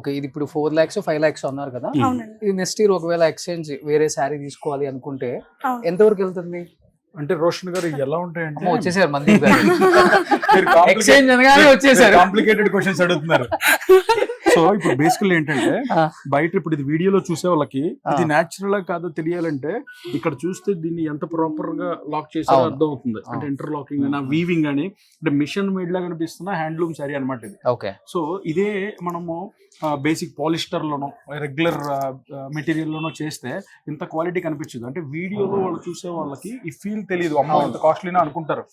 Okay. ఇది ఇప్పుడు 4 lakhs, 5 lakhs అన్నారు కదా! అవునండి. ఇది నెక్స్ట్ ఇయర్ ఒకవేళ ఎక్స్‌చేంజ్ వేరే శారీ తీసుకోవాలి అనుకుంటే అవును. ఎంతవరకు వెళ్తుంది? అంటే రోషన్ గారు ఎలా ఉంటాయంటే అమ్మ వచ్చేసారు మందీప్ గారు. ఎక్స్‌చేంజ్ అనగానే వచ్చేసారు. కాంప్లికేటెడ్ క్వశ్చన్స్ అడుగుతున్నారు. సో ఇప్పుడు బేసికల్ ఏంటంటే బయట ఇప్పుడు ఇది వీడియోలో చూసే వాళ్ళకి ఇది న్యాచురల్ కాదో తెలియాలంటే ఇక్కడ చూస్తే దీన్ని ఎంత ప్రాపర్ గా లాక్ చేసారో అర్థం అవుతుంది. అంటే ఇంటర్లాకింగ్ అయినా వీవింగ్ అని అంటే మిషన్ మేడ్ లా కనిపిస్తున్న హ్యాండ్లూమ్ సారీ అనమాట ఇది. ఓకే. సో ఇదే మనము బేసిక్ పాలిస్టర్ లోనో రెగ్యులర్ మెటీరియల్ లోనో చేస్తే ఇంత క్వాలిటీ కనిపించదు. అంటే వీడియోలో వాళ్ళు చూసే వాళ్ళకి ఈ ఫీల్ తెలియదు, అమ్మ ఇంత కాస్ట్లీనా అనుకుంటారు.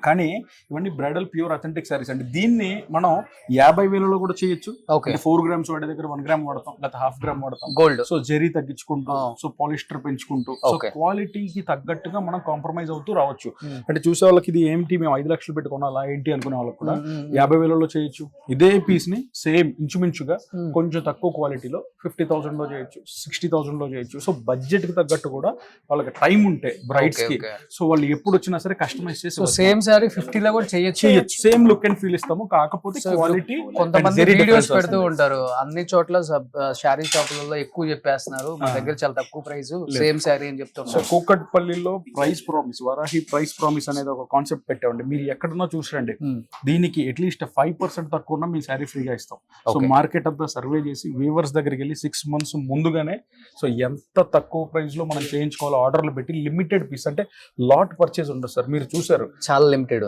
కానీ ఇవన్నీ బ్రైడల్ ప్యూర్ అథెంటిక్ సారీస్ అండి. దీన్ని మనం 50,000లో కూడా చేయొచ్చు. ఓకే. 4 grams వాడే దగ్గర 1 gram వాడతాం, లేకపోతే 1/2 gram వాడతాం. గోల్డ్. సో జరీ తగ్గించుకుంటూ, సో పాలిస్టర్ పెంచుకుంటూ, సో క్వాలిటీకి తగ్గట్టుగా మనం కాంప్రమైజ్ అవుతూ రావచ్చు. అంటే చూసే వాళ్ళకి ఇది ఏంటి మేము 5 లక్షలు పెట్టి కొనాలా ఏంటి అనుకునే వాళ్ళకి కూడా 50,000లో చేయొచ్చు. ఇదే పీస్ ని సేమ్ ఇంచుమించుగా కొంచెం తక్కువ క్వాలిటీలో 50,000లో చేయొచ్చు, 60,000లో చేయొచ్చు. సో బడ్జెట్ కి తగ్గట్టు కూడా వాళ్ళకి టైం ఉంటే బ్రైడ్స్ కి, సో వాళ్ళు ఎప్పుడు వచ్చినా సరే కస్టమైజ్ చేసి సేమ్ సారీ 50 లో కూడా చేయొచ్చు. సేమ్ లుక్ అండ్ ఫీల్ ఇస్తాము. కాకపోతే క్వాలిటీ కొంతమంది వీడియోస్ పెడుతూ ఉంటారు, అన్ని చోట్ల శారీ షాపులలో ఎక్కువ చెప్పేస్తున్నారు, మన దగ్గర చాలా తక్కువ ప్రైస్ సేమ్ శారీ అని చెప్తున్నారు. కూకట్పల్లిలో price promise, Varahi price promise అనేది ఒక కాన్సెప్ట్ పెట్టామండి. మీరు ఎక్కడన్నా చూసిరండి, దీనికి అట్లీస్ట్ 5% తక్కువ ఉన్నా మీ శారీ ఫ్రీగా ఇస్తాం. సో మార్కెట్ అంతా సర్వే చేసి వీవర్స్ దగ్గరికి వెళ్ళి 6 months ముందుగానే సో ఎంత తక్కువ ప్రైస్ లో మనం చేయించుకోవాలో ఆర్డర్లు పెట్టి లిమిటెడ్ పీస్ అంటే లాట్ పర్చేజ్ ఉండదు సార్. మీరు చూసారు చాలా లిమిటెడ్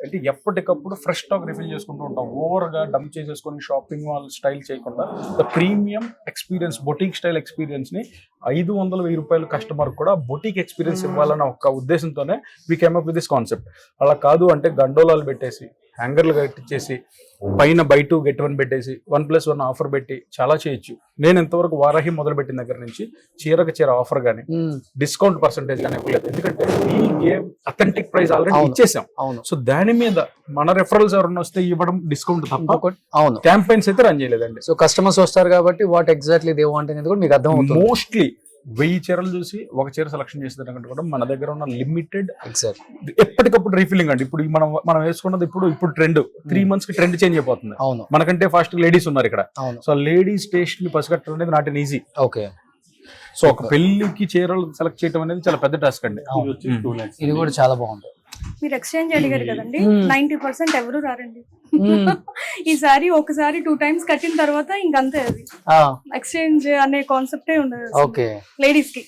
అంటే ఎప్పటికప్పుడు ఫ్రెష్ స్టాక్ రిఫిల్ చేసుకుంటూ ఉంటాం. ఓవర్ గా డంప్ చేసేసుకొని షాపింగ్ మాల్ స్టైల్ చేయకుండా the premium experience, boutique style experience ని 500-1000 రూపాయలు కస్టమర్ కూడా బొటిక్ ఎక్స్పీరియన్స్ ఇవ్వాలన్న ఒక ఉద్దేశంతోనే we came up with this concept. అలా కాదు అంటే గండోలాలు పెట్టేసి, హ్యాంగర్లు కట్టించేసి, పైన బై 2 get 1 పెట్టేసి 1+1 ఆఫర్ పెట్టి చాలా చేయొచ్చు. నేను ఎంతవరకు వారాహి మొదలు పెట్టిన దగ్గర నుంచి చీరకు చీర ఆఫర్ గానీ డిస్కౌంట్ పర్సెంటేజ్ కానీ ఇవ్వలేదు. ఎందుకంటే ఈ అథెంటిక్ ప్రైస్ ఆల్రెడీ ఇచ్చేసాం. సో దాని మీద మన రెఫరల్స్ ఎవరైనా వస్తే ఇవ్వడం డిస్కౌంట్ తప్ప క్యాంపెయిన్స్ అయితే రన్ చేయలేదండి. సో కస్టమర్స్ వస్తారు కాబట్టి వాట్ ఎగ్జాక్ట్లీ దే వాంట్ అనేది కూడా మీకు అర్థం అవుతుంది. మోస్ట్లీ 1000 చీరలు చూసి ఒక చీర సెలక్షన్ చేసేదానికంటే కూడా మన దగ్గర ఉన్న లిమిటెడ్ ఎప్పటికప్పుడు రీఫిల్లింగ్ అండి. ఇప్పుడు మనం వేసుకున్నది ఇప్పుడు ట్రెండ్ 3 months కి ట్రెండ్ చేంజ్ అయిపోతుంది. మనకంటే ఫాస్ట్ లేడీస్ ఉన్నారు ఇక్కడ. సో లేడీస్ టేస్ట్ ని పసిగట్టడం అనేది not an easy. Okay. So ఒక పెళ్లికి చీరలు సెలెక్ట్ చేయడం అనేది చాలా పెద్ద టాస్క్ అండి. ఇది కూడా చాలా బాగుంది. మీరు ఎక్స్చేంజ్ అడిగారు కదండి, 90% ఎవరు రారండి. ఈసారి ఒకసారి 2 times కట్టిన తర్వాత ఇంకంతే, అది ఎక్స్చేంజ్ అనే కాన్సెప్టే ఉండదు లేడీస్ కి.